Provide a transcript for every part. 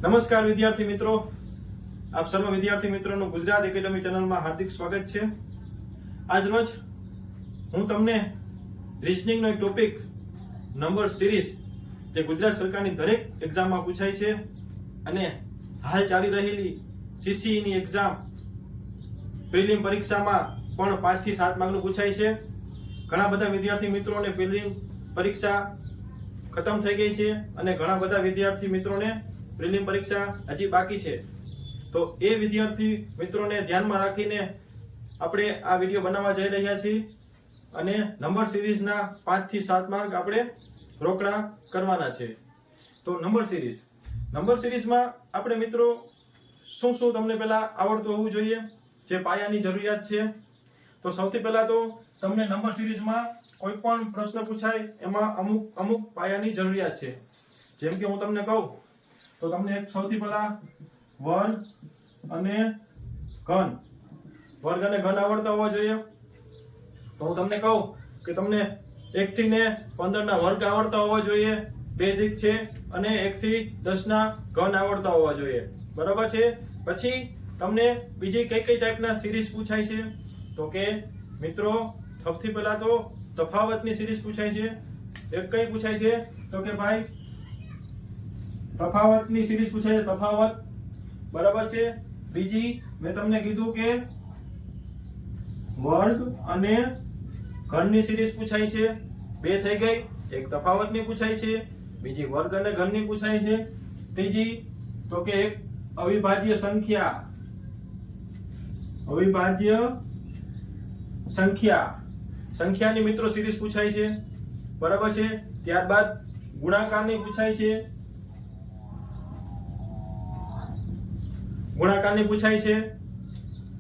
નમસ્કાર વિદ્યાર્થી મિત્રો, આપ સર્વ વિદ્યાર્થી મિત્રોનું ગુજરાત એકેડમી ચેનલમાં હાર્દિક સ્વાગત છે। આજ રોજ હું તમને રીઝનિંગનો એક ટોપિક નંબર સિરીઝ જે ગુજરાત સરકારની દરેક એક્ઝામમાં પૂછાય છે અને હાલ ચાલી રહેલી CCE ની એક્ઝામ પ્રિલિમ પરીક્ષામાં પણ 5 થી 7 માર્કનું પૂછાય છે। ઘણા બધા વિદ્યાર્થી મિત્રોને પ્રિલિમ પરીક્ષા ખતમ થઈ ગઈ છે અને ઘણા બધા વિદ્યાર્થી મિત્રોને પ્રિલિમ પરીક્ષા હજી બાકી છે। તો એ વિદ્યાર્થી મિત્રોને ધ્યાનમાં રાખીને આપણે આ વિડિયો બનાવવા જઈ રહ્યા છીએ અને નંબર સિરીઝના 5 થી 7 માર્ક આપણે રોકડા કરવાના છે। તો નંબર સિરીઝમાં આપણે મિત્રો શું તમને પહેલા આવડતું હોવું જોઈએ, જે પાયાની જરૂરિયાત છે। તો સૌથી પહેલા તો તમને નંબર સિરીઝમાં કોઈ પણ પ્રશ્ન પૂછાય એમાં અમુક પાયાની જરૂરિયાત છે। જેમ કે હું તમને કહું તો તમને સૌથી પહેલા વર્ગ અને ઘન આવડતા હોવા જોઈએ। તો હું તમને કહું કે તમને 1 થી 15 ના વર્ગ આવડતા હોવા જોઈએ, બેઝિક છે, અને 1 થી 10 ના ઘન આવડતા હોવા જોઈએ, બરાબર છે। પછી તમને બીજી કઈ ટાઈપના સિરીઝ પૂછાય છે તો કે મિત્રો સૌથી પહેલા તો તફાવતની સિરીઝ પૂછાય છે। એક કઈ પૂછાય છે તો કે ભાઈ તફાવતની સિરીઝ પૂછાય છે, તફાવત, બરાબર છે। બીજી મેં તમને કીધું કે વર્ગ અને ઘનની સિરીઝ પૂછાય છે, બે થઈ ગઈ। એક તફાવતની પૂછાય છે, બીજી વર્ગ અને ઘનની પૂછાય છે। ત્રીજી તો કે એક અવિભાજ્ય સંખ્યાની મિત્રો સિરીઝ પૂછાય છે, બરાબર છે। ત્યારબાદ ગુણાકારની પૂછાય છે,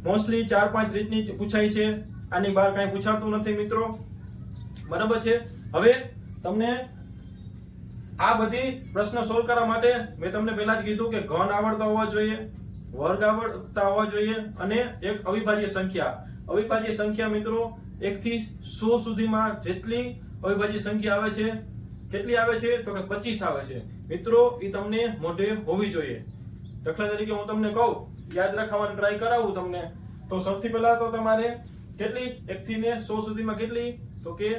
મોસ્ટલી 4-5 રીતની પૂછાય છે, આની બહાર કાંઈ પૂછાતું નથી મિત્રો, બરાબર છે। હવે તમને આ બધી પ્રશ્ન સોલ્વ કરવા માટે મેં તમને પહેલા જ કીધું કે ઘન આવડતા હોવા જોઈએ, વર્ગ આવડતા હોવા જોઈએ અને એક અવિભાજ્ય સંખ્યા મિત્રો 1 થી 100 સુધીમાં જેટલી અવિભાજ્ય સંખ્યા આવે છે, કેટલી આવે છે તો કે 25 આવે છે મિત્રો, એ તમને મોઢે હોવી જોઈએ। દાખલા તરીકે હું તમને કહું, યાદ રાખવાનો ટ્રાય કરાવું તમને, તો સૌથી પહેલા તો તમારે કેટલી 1 થી 100 સુધીમાં કેટલી તો કે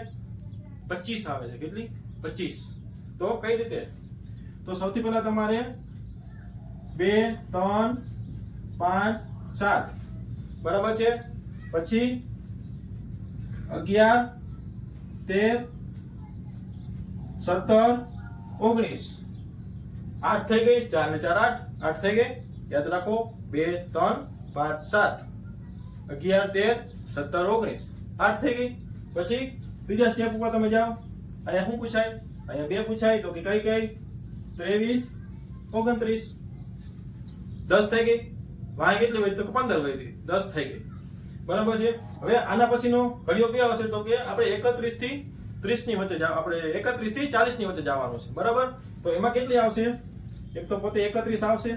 25 આવે છે, કેટલી 25। તો કઈ રીતે, તો સૌથી પહેલા તમારે 2 3 5 7, બરાબર છે। પછી 11 13 17 19, 8 થઈ ગઈ, 4 ને 4 8 થઈ ગઈ, યાદ રાખો 2 3 5 7, 11 13 17 19, 8 થઈ ગઈ। પછી બીજા સ્ટેપ ઉપર તમે જાઓ, અહીંયા શું પૂછાય, અહીંયા 2 પૂછાય તો કે કઈ 23 29, 10 થઈ ગઈ, વાય કેટલી હોય તો 15 હોય, 10 થઈ ગઈ, બરાબર છે। હવે આના પછીનો ઘડિયો કયો આવશે તો કે આપણે 31 થી 30 ની વચ્ચે આપણે 31 થી 40 ની વચ્ચે જવાનું છે, બરાબર। તો એમાં કેટલી આવશે, એક તો પોતે 31 આવશે,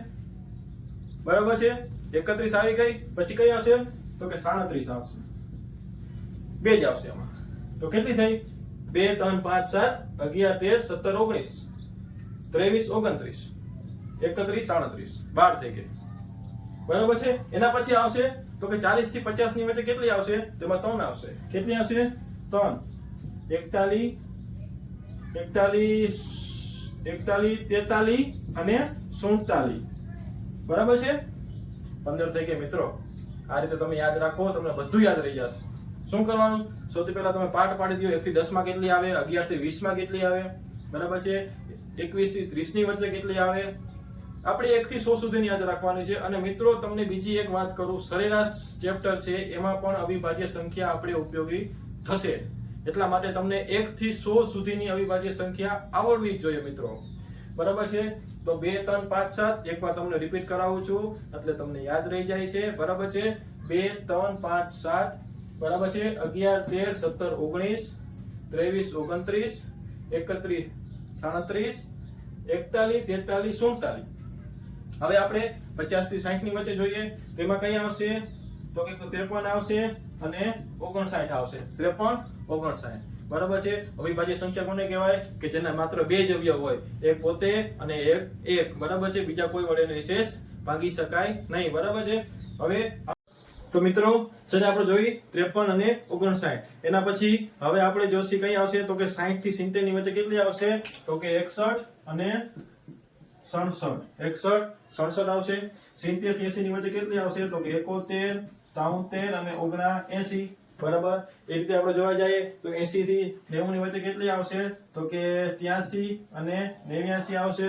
બરાબર છે। 31 આવી ગઈ, પછી કઈ આવશે તો કે 37 આવશે, બે જ આવશે એમાં। તો કેટલી થઈ, 2 3 5 7 11 13 17 19 23 29 31 37, 12 થઈ ગઈ, બરાબર છે। એના પછી આવશે તો કે 40 થી 50 ની વચ્ચે કેટલી આવશે, તેમાં 3 આવશે, કેટલી આવશે 3, 41 43 અને 47, બરાબર છે। 15 થઈ ગઈ મિત્રો। આ રીતે તમે યાદ રાખો, તમને બધું યાદ રહી જશે। શું કરવાનું, સૌથી પહેલા તમે પાર્ટ પાડી દો, 1 થી 10 માં કેટલી આવે, 11 થી 20 માં કેટલી આવે, બરાબર છે। 21 થી 30 ની વચ્ચે કેટલી આવે, આપણે 1 થી 100 સુધીની યાદ રાખવાની છે। અને મિત્રો તમને બીજી એક વાત કરું, સરેરાશ ચેપ્ટર છે એમાં પણ અવિભાજ્ય સંખ્યા આપણે ઉપયોગી થશે, એટલા માટે તમને 1 થી 100 સુધીની અવિભાજ્ય સંખ્યા આવડવી જ જોઈએ મિત્રો, બરાબર છે। તો 2 3 5 7 એકવાર તમને રિપીટ કરાવું છું એટલે તમને યાદ રહી જાય છે, બરાબર છે। 2 3 5 7, બરાબર છે। 11 13 17 19 23 29 31 37 41 43 47। હવે આપણે 50 થી 60 ની વચ્ચે જોઈએ, તેમાં કઈ આવશે તો કે 53 આવશે અને 59 આવશે, 53 59। બરાબર છે. અવિભાજ્ય સંખ્યા કોને કહેવાય? કે જેના માત્ર બે જ અવયવ હોય, એક પોતે અને એક, બરાબર છે. બીજા કોઈ વડે નિશેષ ભાગી શકાય નહીં, બરાબર છે. હવે તો મિત્રો ચલો આપણે જોઈ 53 અને 59. એના પછી હવે આપણે જોશી કઈ આવશે તો કે 60 થી 70 ની વચ્ચે કેટલી આવશે તો કે 61 અને 67. 61 67 આવશે. 70 થી 80 ની વચ્ચે કેટલી આવશે તો કે 71 73 અને 79, બરાબર. એ રીતે આપણે જોવા જઈએ તો 80 થી 90 ની વચ્ચે કેટલી આવશે તો કે 83 અને 89 આવશે,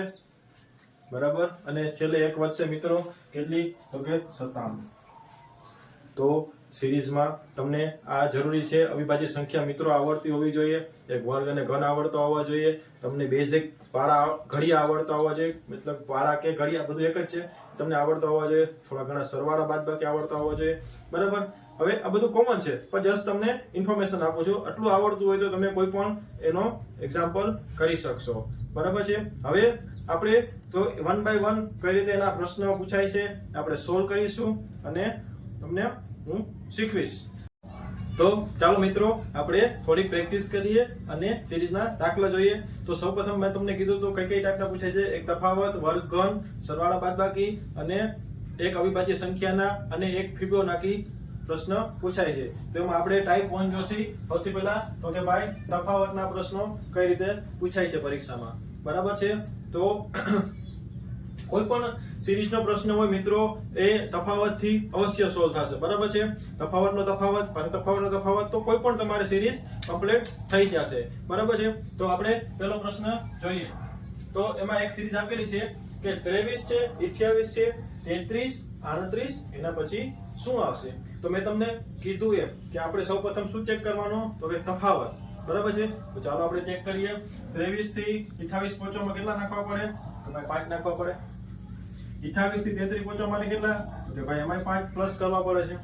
બરાબર. અને છેલ્લે એક વધશે મિત્રો, કેટલી તો કે 97. તો સિરીઝમાં તમને આ જરૂરી છે, અવિભાજ્ય સંખ્યા મિત્રો આવડતી હોવી જોઈએ, એક વર્ગ અને ઘન આવડતો હોવો જોઈએ, તમને બેઝિક પાડા ઘડિયા આવડતો હોવા જોઈએ, મતલબ પાડા કે ઘડિયા બધું એક જ છે, તમને આવડતો હોવા જોઈએ, થોડા ઘણા સરવાળા બાદબાકી આવડતા હોવા જોઈએ, બરાબર. હવે આ બધું કોમન છે, પણ જસ્ટ તમને ઇન્ફોર્મેશન આપું છું. આટલું આવડતું હોય તો તમે કોઈ પણ એનો એક્ઝામ્પલ કરી શકશો, બરાબર છે. હવે આપણે તો 1 by 1 કઈ રીતે એના પ્રશ્નો પૂછાય છે આપણે સોલ્વ કરીશું અને તમને હું શીખવીશ. તો ચાલો મિત્રો આપણે થોડી પ્રેક્ટિસ કરીએ અને સિરીઝના દાખલા જોઈએ. તો સૌપ્રથમ મેં તમને કીધું તો કઈ ટાઈપના પૂછાય છે? એક તફાવત, વર્ગ, ઘન, સરવાળા બાદબાકી અને એક અવિભાજ્ય સંખ્યાના અને એક ફિબોનાકી પ્રશ્ન પૂછાય છે. તો એમાં આપણે ટાઈપ 1 જોશી. સૌથી પહેલા તો કે ભાઈ તફાવતના પ્રશ્નો કઈ રીતે પૂછાય છે પરીક્ષામાં, બરાબર છે. તો કોઈ પણ સિરીઝનો પ્રશ્ન હોય મિત્રો એ તફાવતથી અવશ્ય સોલ્વ થશે, બરાબર છે. તફાવતનો તફાવત, તફાવતનો તફાવત, તો કોઈ પણ તમારી સિરીઝ કમ્પ્લીટ થઈ જશે, બરાબર છે. તો આપણે પહેલો પ્રશ્ન જોઈએ. તો એમાં એક સિરીઝ આપેલી છે કે 23 છે, 28 છે, 33, 38, એના પછી શું આવશે? તો મેં તમને કીધું એમ કે આપણે સૌપ્રથમ શું ચેક કરવાનું તો કે તફાવત, બરાબર છે. તો ચાલો આપણે ચેક કરીએ. 23 થી 28 પહોંચવામાં કેટલા નાખવા પડે તો ભાઈ 5 નાખવા પડે. 28 થી 33 પહોંચવા માટે કેટલા તો કે ભાઈ એમાં 5 પ્લસ કરવા પડે છે.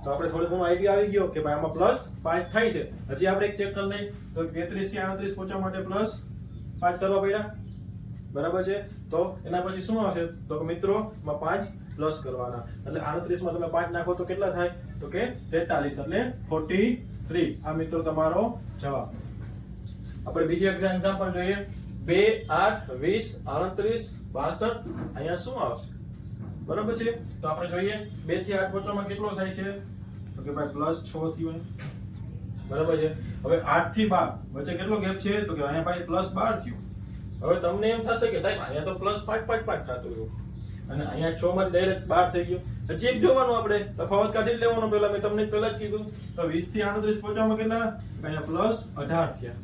તો આપણે થોડો ઘણો આઈડિયા આવી ગયો કે ભાઈ આમાં પ્લસ 5 થાય છે. હજી આપણે એક ચેક કરી લઈએ તો 33 થી 38 પહોંચવા માટે પ્લસ 5 કરવા પડ્યા, બરાબર છે. તો એના પછી શું આવશે તો કે મિત્રો માં 5 પ્લસ કરવાના, એટલે 38 માં તમે 5 નાખો તો કેટલા થાય તો કે 43, એટલે 43. આ મિત્રો તમારો જવાબ. આપણે બીજી એક્ઝામ્પલ જોઈએ. 2, 8, 20, 38, 62, અહીંયા શું આવશે, બરાબર છે. તો આપણે જોઈએ 2 થી 8 પહોંચવામાં કેટલો થાય છે તો કે ભાઈ પ્લસ 6 થયું, બરાબર છે. હવે 8 થી 12 વચ્ચે કેટલો ગેપ છે તો કે અહીંયા ભાઈ પ્લસ 12 થયું. હવે તમને એમ થશે કે સાહેબ અહીંયા તો પ્લસ 5 5 5 થતું હતું અને અહીંયા 6 માં ડાયરેક્ટ 12 થઈ ગયું. હજી એક જોવાનું, આપણે તફાવત કાઢી લેવાનો. પહેલા મેં તમને પહેલા જ કીધું. તો 20 થી 38 પહોંચવામાં કેટલા અહીંયા પ્લસ 18 થયા.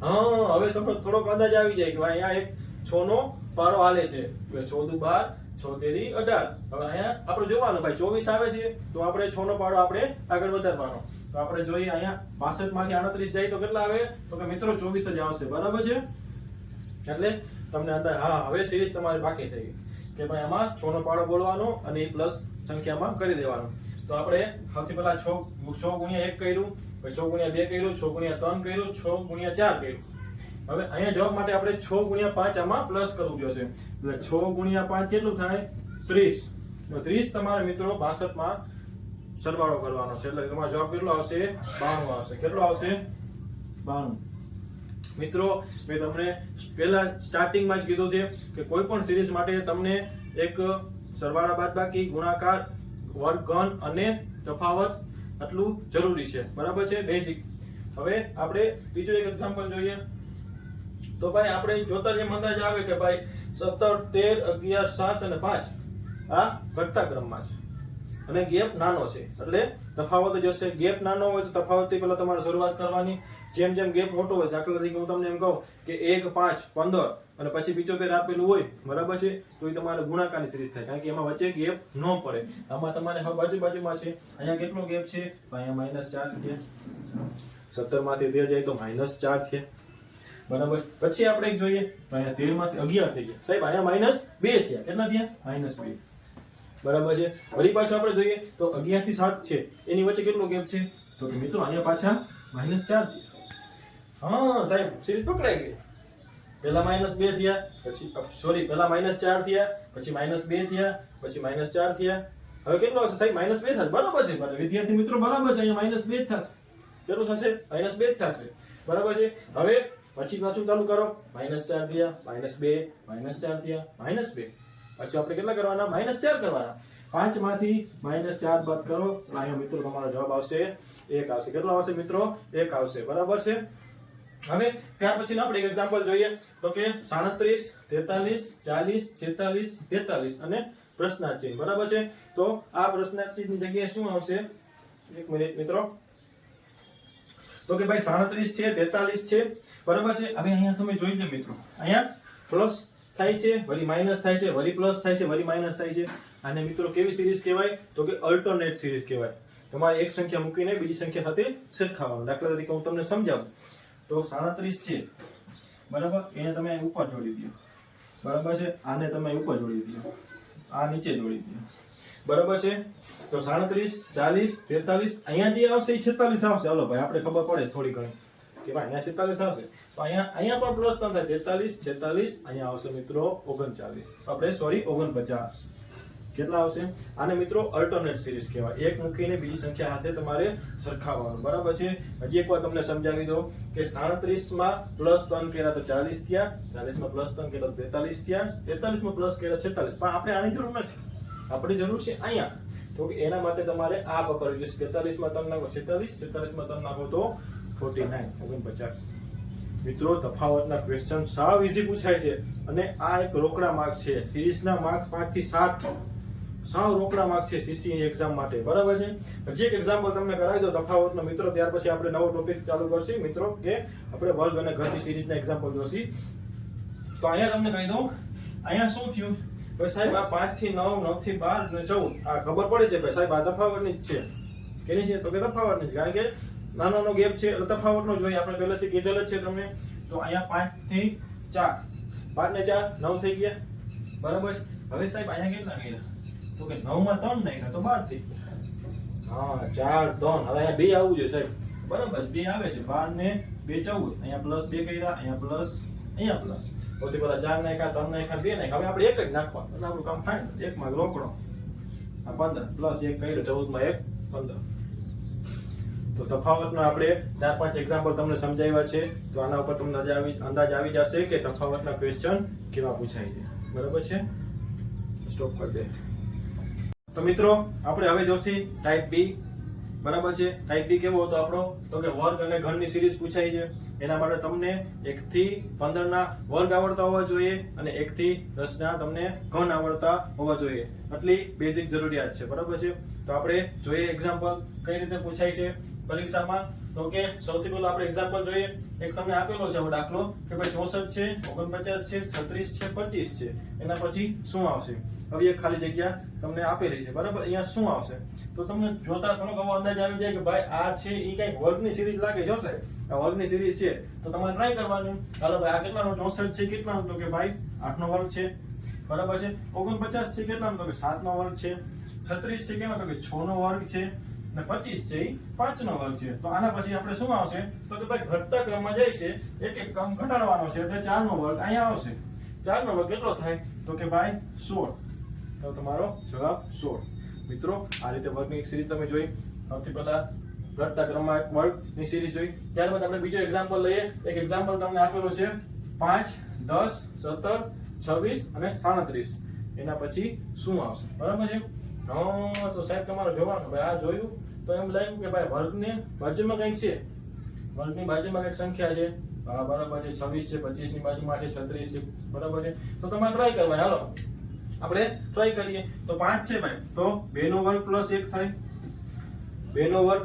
હા, હવે થોડોક અંદાજ આવી જાય કે ભાઈ અહીંયા એક 6 નો પારો હાલે છે, 14 12 6 તેરી 18. હવે અહીંયા આપણે જોવાનું ભાઈ 24 આવે છે તો આપણે 6 નો પાડો આપણે આગળ વધારવાનો. તો આપણે જોઈએ અહીંયા 62 માંથી 38 જાય તો કેટલા આવે તો કે મિત્રો 24 જ આવશે, બરાબર છે. એટલે તમને અંદાજ, હા હવે સિરીઝ તમારી બાકી થઈ ગઈ કે ભાઈ આમાં 6 નો પાડો બોલવાનો અને પ્લસ સંખ્યામાં કરી દેવાનો. તો આપણે સૌથી પહેલા 6 ગુણ્યા 1 કર્યું, પછી 6 ગુણ્યા 2 કર્યું, 6 ગુણ્યા 3 કર્યું, 6 ગુણ્યા 4 કર્યું. હવે અહીંયા જવાબ માટે આપણે 6 ગુણ્યા 5 આમાં પ્લસ કરવું જોશે. એટલે 6 ગુણ્યા 5 કેટલું થાય 30. તો 30 તમારે મિત્રો 62 માં સરવાળો કરવાનો છે, એટલે તમારો જવાબ કેટલો આવશે 92 આવશે. કેટલો આવશે 92. મિત્રો મેં તમને પહેલા સ્ટાર્ટિંગમાં જ કીધું છે કે કોઈ પણ સિરીઝ માટે તમને એક સરવાળા બાદબાકી, ગુણાકાર, વર્ગ, ઘન અને તફાવત આટલું જરૂરી છે, બરાબર છે, બેઝિક. હવે આપણે બીજો એક એક્ઝામ્પલ જોઈએ. તો ભાઈ આપણે જોતા જેમ અંદાજ આવે કે ભાઈ 17, 13, 11, 7 અને 5 આ ઘટતા ક્રમમાં છે અને ગેપ નાનો છે, એટલે તફાવત જ હશે. ગેપ નાનો હોય તો તફાવતથી પહેલા તમારે શરૂઆત કરવાની. જેમ જેમ ગેપ મોટો હોય, દાખલા તરીકે હું તમને એમ કહું કે 1, 5, 15 અને પછી 75 આપેલું હોય, બરાબર છે, તો એ તમારે ગુણાકારની સિરીઝ થાય, કારણ કે એમાં વચ્ચે ગેપ ન પડે. આમાં તમારે હવે બાજુમાં છે, અહીંયા કેટલો ગેપ છે તો અહીંયા -4 થયા. 17 માંથી 13 જાય તો -4 થયા, બરાબર. પછી આપણે એક જોઈએ તો અહીંયા 13 માંથી 11 થઈ ગયા, સાહેબ અહીંયા -2 થયા. કેટલા થયા -2, બરાબર છે. ફરી પાછું આપણે જોઈએ તો 11 થી 7 છે, એની વચ્ચે કેટલો ગેપ છે તો કે મિત્રો અહીંયા પાછા -4 થયા. હા સાહેબ સિરીઝ પકડાઈ ગઈ. પહેલા -2 થયા, પછી સોરી પહેલા -4 થયા, પછી -2 થયા, પછી -4 થયા. હવે કેટલો હશે સાહેબ -2 થશે, બરાબર છે. વિદ્યાર્થી મિત્રો બરાબર છે, અહીંયા -2 થશે. કેટલું થશે -2 થશે. બરાબર છે. હવે પછી પાછું ચાલુ કરો, -4 થયા, -2, -4 થયા, -2. પછી આપણે કેટલા કરવાના? -4 કરવાના. 5 માંથી -4 બાદ કરો, અહીંયા મિત્રો તમારો જવાબ આવશે 1 આવશે. કેટલો આવશે મિત્રો? 1 આવશે. બરાબર છે. હવે ત્યાર પછી આપણે એક એક્ઝામ્પલ જોઈએ તો કે 37, 43, 40, 46, 43 અને પ્રશ્નાર્થ ચિહ્ન. બરાબર છે. તો આ પ્રશ્નાર્થ ચિહ્નની જગ્યાએ શું આવશે? એક મિનિટ મિત્રો. તો કે ભાઈ 37 છે, 43 છે, બરાબર છે. હવે અહીંયા તમે જોઈ લો મિત્રો, અહીંયા પ્લસ થાય છે, વળી માઈનસ થાય છે, વળી પ્લસ થાય છે, વળી માઈનસ થાય છે. આને મિત્રો કેવી સિરીઝ કહેવાય? તો કે અલ્ટરનેટ સિરીઝ કહેવાય. તમારે એક સંખ્યા મૂકીને બીજી સંખ્યા સાથે સરખાવવાનું. દાખલા તરીકે હું તમને સમજાવું તો 37 છે, બરાબર, એને તમે ઉપર જોડી દો, બરાબર છે. આને તમે ઉપર જોડી દો, આ નીચે જોડી દો, બરાબર છે. તો 37, 40, 43, અહીંયા જે આવશે એ 46 આવશે. હાલો ભાઈ, આપણે ખબર પડે થોડી ઘણી કે ભાઈ અહીંયા 46 આવશે. તો અહીંયા પણ પ્લસ ન થાય, 43, 46, અહીંયા આવશે મિત્રો 39. આપણે સોરી 49. કેટલા આવશે? આને મિત્રો અલ્ટરનેટ સિરીઝ કહેવાય. એક મૂકીને બીજી સંખ્યા સાથે તમારે સરખાવવાનું. બરાબર છે. હજી એકવાર તમને સમજાવી દો કે 37 માં +3 કર્યા તો 40 થયા, 40 માં +3 કર્યા તો 43 થયા, 43 માં પ્લસ કર્યા 46. પણ આપણે આની જરૂર નથી, આપણી જરૂર છે અહીંયા. તો કે એના માટે તમારે આ પકડવું જોઈએ. 43 માં 3 નાખો 46, 46 માં 3 નાખો તો 49, 49. મિત્રો તફાવતના ક્વેશ્ચન સાવ ઈઝી પૂછાય છે અને આ એક રોકડા માર્ક છે. સિરીઝના માર્ક 5 થી 7 સાવ રોકડા માર્ક છે સીસી એક્ઝામ માટે. બરાબર છે. હજી એક એક્ઝામ્પલ તમને કરાવી દો તફાવતનો મિત્રો, ત્યાર પછી આપણે નવો ટોપિક ચાલુ કરશું મિત્રો કે આપણે વર્ગ અને ઘરની સિરીઝના એક્ઝામ્પલ જોશી. તો અહીંયા તમને કહી દઉં, અહીંયા શું થયું ભાઈ સાહેબ, આ 5 થી 9, 9 થી 12 ને 14, આ ખબર પડે છે ભાઈ સાહેબ આ તફાવતની જ છે. કેની છે? તો કે તફાવતની જ, કારણ કે નાનો ગેપ છે એટલે તફાવતનો જોઈએ. આપણે પહેલેથી કીધેલ જ છે તમને. તો અહીંયા 5 થી 4, 5 ને 4 9 થઈ ગયા, બરાબર છે. હવે સાહેબ અહીંયા કેટલા કર્યા? તો કે 9 માં 3 નાખ્યા તો 12 થઈ ગયા. હા 4 3. હવે અહીંયા 2 આવવું જોઈએ સાહેબ, બરાબર 2 આવે છે. 12 ને 2 14, અહીંયા +2 કર્યા, અહીંયા પ્લસ, અહીંયા પ્લસ. સૌથી પહેલા 4 નાખ્યા, 3 નાખ્યા, 2 નાખ્યા. હવે આપણે એક જ નાખવાનું એટલે આપણું કામ ફાઇનલ. 1 માં રોકડો આ 15 પ્લસ 1 કર્યો 14 માં 1 15. તો તફાવતનો આપણે 4-5 એક્ઝામ્પલ તમને સમજાવ્યા છે. તો આના ઉપર તમને અંદાજ આવી જશે કે તફાવતના ક્વેશ્ચન કેવા પૂછાય છે. બરાબર છે. સ્ટોપ કરી દે. તો મિત્રો આપણે હવે જોશી ટાઈપ બી. બરાબર છે. ટાઈપ બી કેવો હતો આપણો? તો કે વર્ગ અને ઘનની સિરીઝ પૂછાય છે. એના માટે તમને 1 થી 15 ના વર્ગ આવડતા હોવા જોઈએ અને 1 થી 10 ના તમને ઘન આવડતા હોવા જોઈએ. આટલી બેઝિક જરૂરિયાત છે. બરાબર છે. તો આપણે જોઈએ એક્ઝામ્પલ કઈ રીતે પૂછાય છે પરીક્ષામાં. તો કે સૌથી પહેલા આપણે એક્ઝામ્પલ જોઈએ. એક તમને આપેલો છે દાખલો કે ભાઈ 64 છે, 49 છે, 36 છે, 25 છે. એના પછી શું આવશે? હવે એક ખાલી જગ્યા તમને આપેલી છે, બરાબર. અહીંયા શું આવશે? તો તમને જોતા થોડોક એવો અંદાજ આવી જાય કે ભાઈ આ છે એ કઈક વર્ગની સિરીઝ લાગે છે સાહેબ. આ વર્ગની સિરીઝ છે તો તમારે ટ્રાય કરવાની. હાલો ભાઈ આ કેટલાનો? 64 છે કેટલાનો? તો કે ભાઈ 8 નો વર્ગ છે, બરાબર છે. 49 છે કેટલાનો? તો કે 7 નો વર્ગ છે. 36 છે કેટલાનો? તો કે 6 નો વર્ગ છે. અને 25 છે એ 5 નો વર્ગ છે. તો આના પછી આપણે શું આવશે? તો કે ભાઈ ઘટતા ક્રમમાં જાય છે, એક એક ક્રમ ઘટાડવાનો છે એટલે 4 નો વર્ગ અહીંયા આવશે. 4 નો વર્ગ કેટલો થાય? તો કે ભાઈ 16. તો તમારો જવાબ 16. મિત્રો આ રીતે વર્ગની એક સિરીઝ તમે જોઈ. સૌથી પહેલા ઘટતા ક્રમમાં વર્ગની સિરીઝ જોઈ. ત્યારબાદ આપણે બીજો એક્ઝામ્પલ લઈએ. એક એક્ઝામ્પલ તમને આપેલો છે 5, 10, 17, 26 અને 37. એના પછી શું આવશે? બરાબર છે. તો સાહેબ તમારો જોવાનું ભાઈ આ જોયું તો એમ લાગ્યું કે ભાઈ વર્ગની બાજુમાં કંઈક છે, વર્ગની બાજુમાં કંઈક સંખ્યા છે. હા બરાબર છે. 26 છે, 25 ની બાજુમાં છે 36 છે, બરાબર છે. તો તમારે ટ્રાય કરવાની. હાલો આપણે ટ્રાય કરીએ. તો 5 છે ભાઈ, તો 2 નો વર્ગ પ્લસ 1 થાય. 2 નો વર્ગ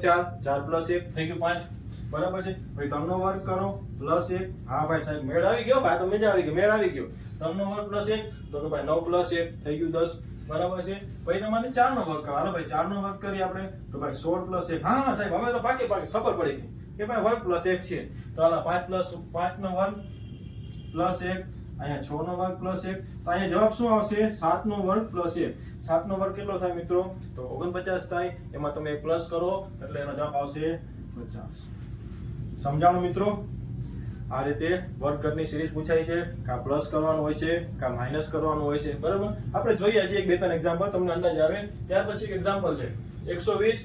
4, 4 પ્લસ 1 થઈ ગયું 5, બરાબર છે. ભાઈ 3 નો વર્ગ કરો પ્લસ 1. હા ભાઈ સાહેબ મેળ આવી ગયો. ભાઈ તો મજા આવી ગઈ, મેળ આવી ગયો. 3 નો વર્ગ પ્લસ 1 તો કે ભાઈ 9 પ્લસ 1 થઈ ગયું 10, બરાબર છે. પછી તમારે 4 નો વર્ગ કરો. હાલો ભાઈ 4 નો વર્ગ કરીએ આપણે તો ભાઈ 16 પ્લસ 1. હા સાહેબ હવે તો પાકી ખબર પડી ગઈ કે ભાઈ વર્ગ પ્લસ 1 છે. તો હાલો 5 નો વર્ગ પ્લસ 1, અહીંયા 6 નો વર્ગ પ્લસ 1. તો અહીંયા જવાબ શું આવશે? 7 નો વર્ગ પ્લસ 1. 7 નો વર્ગ કેટલો થાય મિત્રો? તો 49 થાય. એમાં તમે એક પ્લસ કરો એટલે એનો જવાબ આવશે 50. સમજાણું મિત્રો? આ રીતે વર્ગ ઘરની સિરીઝ પૂછાય છે. કા પ્લસ કરવાનું હોય છે, કા માઈનસ કરવાનું હોય છે, બરાબર. આપણે જોઈએ હજી એક બે ત્રણ એક્ઝામ્પલ તમને અંદાજ આવે. ત્યાર પછી એક એક્ઝામ્પલ છે 120,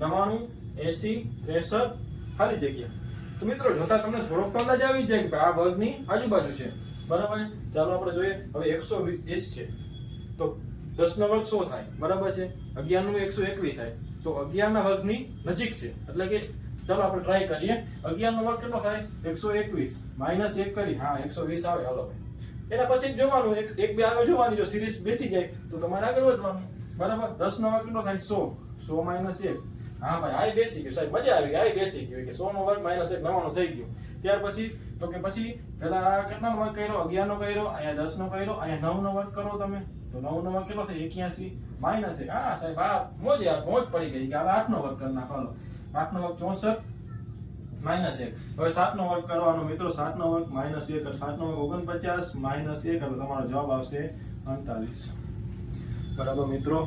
99, 80, 63 ખાલી જગ્યા. તો મિત્રો જોતા તમને થોડોક તો અંદાજ આવી જાય કે આ વર્ગની આજુબાજુ છે, બરાબર. ચાલો આપણે જોઈએ. હવે 120 છે તો 10 નો વર્ગ 100 થાય, બરાબર છે. 11 નો 121 થાય તો 11 ના વર્ગની નજીક છે. એટલે કે ચાલો આપણે ટ્રાય કરીએ. 11 નો વર્ગ કેટલો થાય? 121 માઈનસ 1 કરી, હા 120 આવે. હાલો ભાઈ, એના પછી જોવાનું એક બે આગળ જોવાની. જો સિરીઝ બેસી જાય તો તમારે આગળ વધવાનું, બરાબર. 10 નો વર્ગ કેટલો થાય? 100 માઈનસ 1, હા ભાઈ આ બેસી ગયું સાહેબ, મજા આવી ગઈ. આ બેસી ગયું કે 100 નો વર્ગ માઈનસ 1 99 થઈ ગયું. ત્યાર પછી તો કે પછી પેલા કેટલાનો વર્ગ કર્યો? 11 નો કર્યો, અહીંયા 10 નો કર્યો, અહીંયા 9 નો વર્ગ કરો તમે તો 9 નો વર્ગ કેટલો થાય? 81 માઈનસ 1. હા સાહેબ આ મોજ પડી ગઈ કે હવે 8 નો વર્ગ કરી નાખો. 8 નો વર્ગ 64 માઈનસ 1. હવે 7 નો વર્ગ કરવાનો મિત્રો. 7 નો વર્ગ માઈનસ 1 એટલે 7 નો વર્ગ 49 માઈનસ 1 એટલે તમારો જવાબ આવશે 48. બરાબર મિત્રો,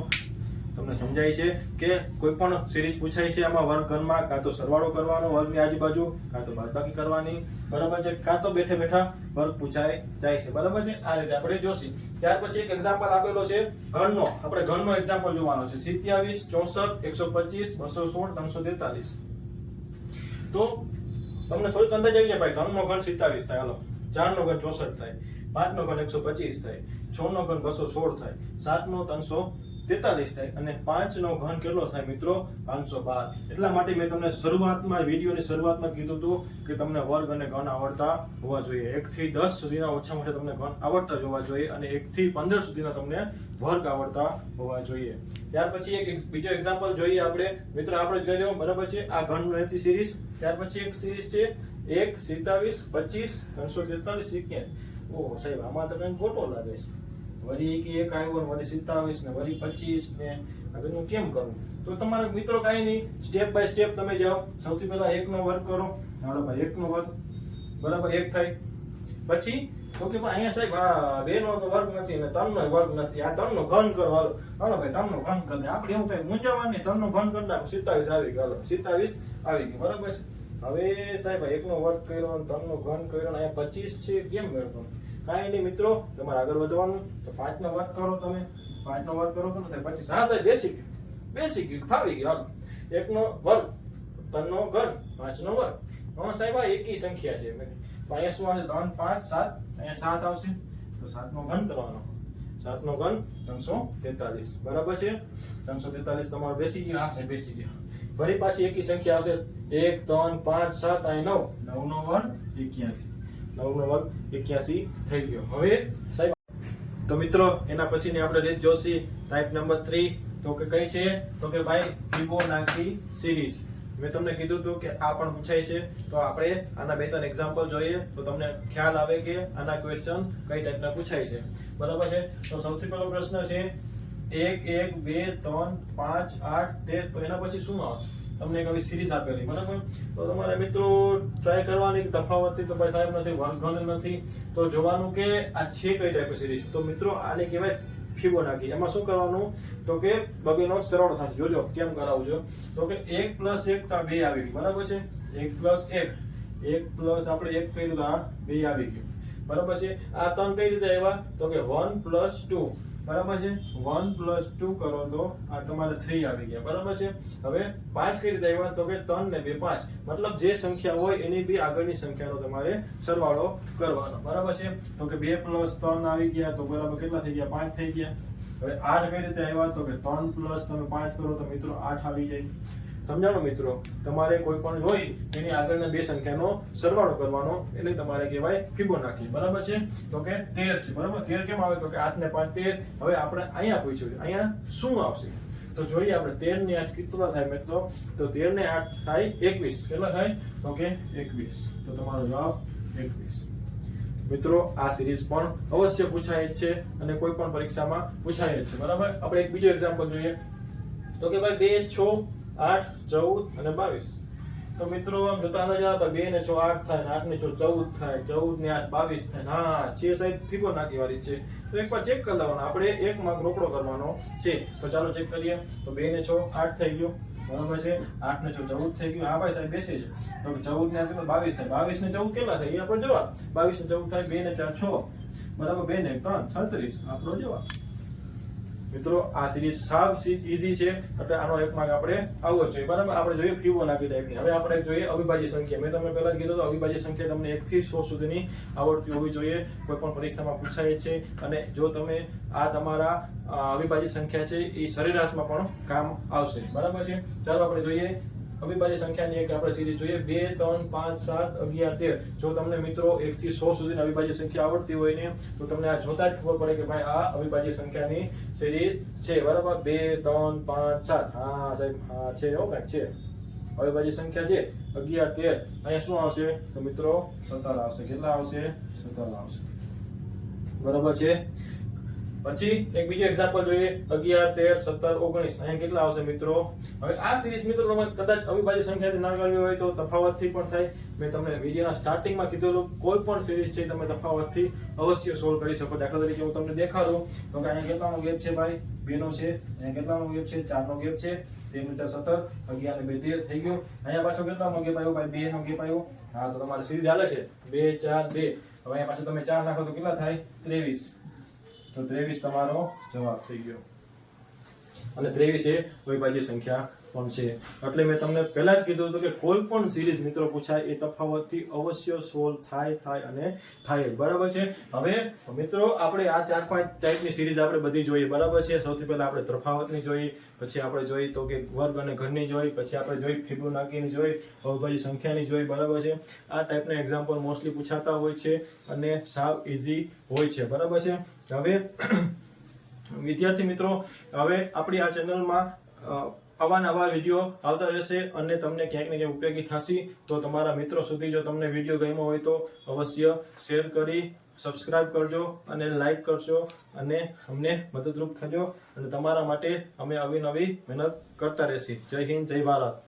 તમને સમજાય છે કે કોઈ પણ સિરીઝ પૂછાય છે આમાં વર્ગખંડમાં કાં તો સરવાળો કરવાનો વર્ગની આજુબાજુ, કાં તો બાદબાકી કરવાની, બરાબર છે, કાં તો બેઠે બેઠા વર્ગ પૂછાય જાય છે, બરાબર છે. આ રીતે આપણે જોશી. ત્યાર પછી એક એક્ઝામ્પલ આપેલો છે ઘનનો. આપણે ઘનનો એક્ઝામ્પલ જોવાનો છે. 27 64 125 216 343. તો તમને થોડીક અંદાજ આવી જાય ભાઈ 3 નો ઘન 27 થાય. હાલો, 4 નો ઘન 64 થાય, 5 નો ઘન 125 થાય, 6 નો ઘન 216 થાય, 7 નો 343 થાય અને 5 નો ઘન કેટલો થાય મિત્રો? 512. એટલા માટે મેં તમને શરૂઆતમાં વિડીયોની શરૂઆતમાં કીધું હતું કે તમને વર્ગ અને ઘન આવડતા હોવા જોઈએ. 1 થી 10 સુધીના ઓછામાં ઓછા તમને ઘન આવડતા જ હોવા જોઈએ અને 1 થી 15 સુધીના તમને વર્ગ આવડતા હોવા જોઈએ. ત્યાર પછી એક બીજો એક્ઝામ્પલ જોઈએ આપણે. મિત્રો આપણે જોઈ લો, બરાબર છે. આ ઘન રહેતી સિરીઝ. ત્યાર પછી એક સિરીઝ છે 1 27 25 343 91. ઓહો સાહેબ, આમાં તો કંઈક ખોટો લાગે છે. વળી કે એક આવ્યો ને વળી 27 ને વળી 25 ને હવે હું કેમ કરું? તો તમારે મિત્રો કાંઈ નહીં, સ્ટેપ બાય સ્ટેપ તમે જાઓ. સૌથી પહેલા 1 નો વર્ગ કરો. હાલો ભાઈ 1 નો વર્ગ બરાબર 1 થાય. પછી તો કે ભાઈ અહીંયા સાહેબ આ 2 નો તો વર્ગ નથી ને 3 નો વર્ગ નથી, આ 3 નો ઘન કરો. હાલો હાલો ભાઈ 3 નો ઘન કરી દે. આપણે એવું કઈ મૂંઝાવાનું નહીં, 3 નો ઘન કરી નાખો. 27 આવી ગયો. હાલો 27 આવી ગયું, બરાબર છે. હવે સાહેબ 1 નો વર્ગ કર્યો અને 3 નો ઘન કર્યો અને અહીંયા 25 છે, કેમ મેળવો? કાંઈ નહીં મિત્રો, તમારે આગળ વધવાનું. તો 5 નો વર્ગ કરો તમે. 5 નો વર્ગ કરો તો થાય 25. હા સાહેબ બેસી ગયું ફાવી ગયું. હાલો 1 નો વર્ગ 3 નો ઘન 5 નો વર્ગ. હા સાહેબ આ એકી સંખ્યા છે. અહીંયા શું આવશે? 3 5 7, અહીંયા 7 આવશે તો 7 નો ઘન કરવાનો. 7 નો ઘન 343, બરાબર છે. 343 તમારો બેસી ગયો. હા સાહેબ બેસી ગયો. ફરી પાછી એકી સંખ્યા આવશે 1 3 5 7, અહીંયા 9 નો વર્ગ 81. 9 નો વર્ગ 81 થઈ ગયો. હવે સાહેબ તો મિત્રો એના પછીની આપણે રીત જોશી. ટાઈપ નંબર 3 તો કે કઈ છે? તો કે ભાઈ ફિબોનાચી સિરીઝ. મેં તમને કીધું હતું કે આ પણ પૂછાય છે. તો આપણે આના બે ત્રણ એક્ઝામ્પલ જોઈએ તો તમને ખ્યાલ આવે કે આના ક્વેશ્ચન કઈ ટાઈપના પૂછાય છે, બરાબર છે. તો સૌથી પહેલો પ્રશ્ન છે 1 1 2 3 5 8 13. તો એના પછી શું આવશે? તમને એક આવી સિરીઝ આપેલી, બરાબર. તો તમારે મિત્રો ટ્રાય કરવાની કે તફાવત તો ભાઈ સાહેબ નથી, વર્ગઘન નથી. તો જોવાનું કે આ છે કઈ ટાઈપની સિરીઝ. તો મિત્રો આને કહેવાય ફિબોનાચી. એમાં શું કરવાનું? તો કે બબેનો સરવાળો થશે. જોજો કેમ કરાવું છું. તો કે 1 + 1 તો 2 આવી ગયું, બરાબર છે. 1 + 1 1 પ્લસ આપણે 1 કર્યું તો આ 2 આવી ગયું, બરાબર છે. આ 3 કઈ રીતે આવ્યા? તો કે 1 + 2, બરાબર છે. 1 + 2 કરો તો આ તમારે 3 આવી ગયા, બરાબર છે. હવે 5 કઈ રીતે આવ્યા? તો કે 3 ને 2 5. મતલબ જે સંખ્યા હોય એની બી આગળની સંખ્યાનો તમારે સરવાળો કરવાનો, બરાબર છે. તો કે 2 + 3 આવી ગયા તો બરાબર કેટલા થઈ ગયા? 5 થઈ ગયા. હવે 8 કઈ રીતે આવ્યા? તો કે 3 + તમે 5 કરો તો મિત્રો 8 આવી જાય. સમજાણો મિત્રો? તમારે કોઈ પણ હોય એની આગળના બે સંખ્યાનો સરવાળો કરવાનો, એટલે તમારે કહેવાય ફિબોનાચી, બરાબર છે. તો કે 13 છે, બરાબર. 13 કેમ આવે? તો કે 8 ને 5 13. હવે આપણે અહીંયા પૂછ્યું છે, અહીંયા શું આવશે? તો જોઈએ આપણે 13 ને 8 કેટલા થાય મિત્રો? તો 13 ને 8 થાય 21. કેટલા થાય? તો કે 21. તો તમારો જવાબ 21. મિત્રો આ સિરીઝ પણ અવશ્ય પૂછાય જ છે અને કોઈ પણ પરીક્ષામાં પૂછાય જ છે, બરાબર. આપણે એક બીજો એક્ઝામ્પલ જોઈએ. તો કે ભાઈ 2 6 8 14 અને 22. તો મિત્રો આમ જોતા અંદાજ આવે 2 ને 6 8 થાય, 8 ને 6 14 થાય, 14 ને 8 22 થાય. હા છે સાહેબ, ફિબોનાચી વાળી છે. તો એકવાર ચેક કરી લેવાનું. આપણે એક માર્ક રોકડો કરવાનો છે. તો ચાલો ચેક કરીએ. તો 2 ને 6 8 થઈ ગયો, બરાબર છે. 8 ને 6 14 થઈ ગયું. હા ભાઈ સાહેબ બેસી છે. તો 14 ને 8 22 થાય. 22 ને 14 કેટલા થાય? એ આપણો જવાબ. 22 ને 14 થાય. 2 ને 4 6, બરાબર. 2 ને 1 3 36, આપણો જવાબ. મિત્રો આ સિરીઝ સાવ ઈઝી છે, એટલે આનો એક માર્ક આપણે આવવો જ જોઈએ. બરાબર, આપણે જોઈએ ફિબોનાકી ટાઈપની. હવે આપણે જોઈએ અવિભાજ્ય સંખ્યા. મેં તમને પહેલા જ કીધું તો અવિભાજ્ય સંખ્યા તમને 1 થી 100 સુધીની આવડતી હોવી જોઈએ. કોઈ પણ પરીક્ષામાં પૂછાય છે, અને જો તમે આ તમારા અવિભાજ્ય સંખ્યા છે એ સરેરાશમાં પણ કામ આવશે. બરાબર છે. ચાલો આપણે જોઈએ અવિભાજ્ય સંખ્યાની એક આપણે સિરીઝ જોઈએ. 2 3 5 7 11 13. જો તમને મિત્રો 1 થી 100 સુધીની અવિભાજ્ય સંખ્યા આવડતી હોય ને, તો તમને આ જોતા જ ખબર પડે કે ભાઈ આ અવિભાજ્ય સંખ્યાની સિરીઝ છે. બરાબર, 2 3 5 7. હા સાહેબ, હા છે, એવું કાંઈક છે. અવિભાજ્ય સંખ્યા છે 11 13. અહીંયા શું આવશે તો મિત્રો 17 આવશે. કેટલા આવશે? 17 આવશે. બરાબર છે. પછી એક બીજું એક્ઝામ્પલ જોઈએ. 11 13 17 19. અહીંયા કેટલા આવશે મિત્રો? હવે આ સિરીઝ મિત્રો તમે કદાચ અવિભાજ્ય સંખ્યાથી ના કરવી હોય તો તફાવતથી પણ થાય. મેં તમને વિડીયોના સ્ટાર્ટિંગમાં કીધેલું કોઈ પણ સિરીઝ છે તમે તફાવતથી અવશ્ય સોલ્વ કરી શકો. દાખલા તરીકે હું તમને દેખાડું તો કે અહીંયા કેટલાનો ગેપ છે ભાઈ? 2 નો છે. અહીંયા કેટલાનો ગેપ છે? 4 નો ગેપ છે. 3 × 4 17, 11 ને 2 13 થઈ ગયું. અહીંયા પાછો કેટલાનો ગેપ આવ્યો ભાઈ? 2 નો ગેપ આવ્યો. હા, તો તમારી સિરીઝ હાલે છે 2 4 2. હવે અહીંયા પાછું તમે 4 નાખો તો કેટલા થાય? 23. તો 23 તમારો જવાબ થઈ ગયો. અને 23 એ અવિભાજ્ય સંખ્યા પણ છે. એટલે મેં તમને પહેલા જ કીધું હતું કે કોઈ પણ સિરીઝ મિત્રો પૂછાય એ તફાવતથી અવશ્ય સોલ્વ થાય અને થાય. બરાબર છે. હવે મિત્રો આપણે આ 4-5 ટાઈપની સિરીઝ આપણે બધી જોઈએ. બરાબર છે. સૌથી પહેલા આપણે તફાવતની જોઈ, પછી આપણે જોઈ તો કે વર્ગ અને ઘનની જોઈ, પછી આપણે જોઈ ફિબોનાકીની જોઈ, અવિભાજ્ય સંખ્યાની જોઈ. બરાબર છે. આ ટાઈપના એક્ઝામ્પલ મોસ્ટલી પૂછાતા હોય છે અને સાવ ઈઝી હોય છે. બરાબર છે. હવે વિદ્યાર્થી મિત્રો, હવે આપણી આ ચેનલમાં અવાનવા વિડીયો આવતા રહેશે અને તમને ક્યાંક ને ક્યાંક ઉપયોગી થશે. તો તમારા મિત્રો સુધી જો તમને વિડીયો ગમ્યો હોય તો અવશ્ય શેર કરી સબસ્ક્રાઇબ કરજો અને લાઈક કરજો અને અમને મદદરૂપ થજો. અને તમારા માટે અમે અવનવી મહેનત કરતા રહેશી. જય હિન્દ, જય ભારત.